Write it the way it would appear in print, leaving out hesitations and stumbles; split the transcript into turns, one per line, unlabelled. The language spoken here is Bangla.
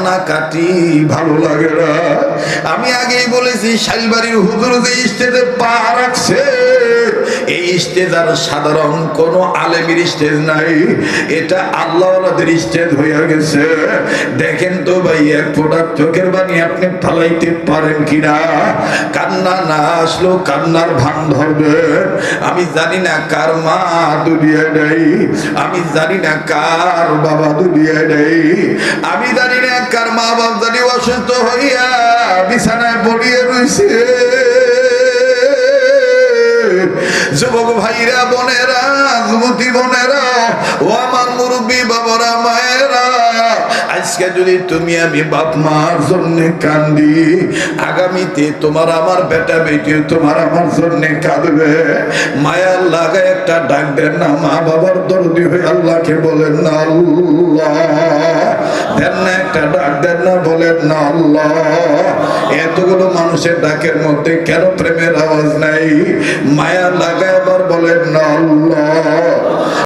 কান্নাকাটি ভালো লাগে না। আমি আগেই বলেছি শাইলবাড়ির হুজুর যে স্টেজে পা রাখছে, এই স্টেজ আর সাধারণ কোন আলেমের স্টেজ নাই, এটা আল্লাহওয়ালাদের স্টেজ হয়ে গেছে। দেখেন তো ভাই, এক ফোঁটা চোখের পানি আপনি ফালাইতে পারেন কিনা? কান্না না আসলো কান্নার ভান ধরবে। আমি জানি না কার মা দুনিয়ায় নেই, আমি জানি না কার বাবা দুনিয়ায় নেই, আমি জানি না কার মা বাবা জানি অসুস্থ হইয়া বিছানায় পড়িয়ে রয়েছে। যুবক ভাইরা, বোনেরা, যুবতী বোনেরা, ও আমার মুরব্বী বাবারা, মায়েরা, আজকে যদি তুমি আমি বাপ মার জন্য কান্দি, আগামীতে তোমার আমার বেটা বেটি তোমার আমার জন্য কাঁদবে। মায়ার লাগে একটা ডাক দেন না, মা বাবার দরদি হয়ে আল্লাহকে বলেন না আল্লাহ, দেন না একটা ডাক দেন না, বলেন না আল্লাহ। এতগুলো মানুষের ডাকের মধ্যে কেন প্রেমের আওয়াজ নাই? মায়া লাগায় আবার বলেন না আল্লাহ।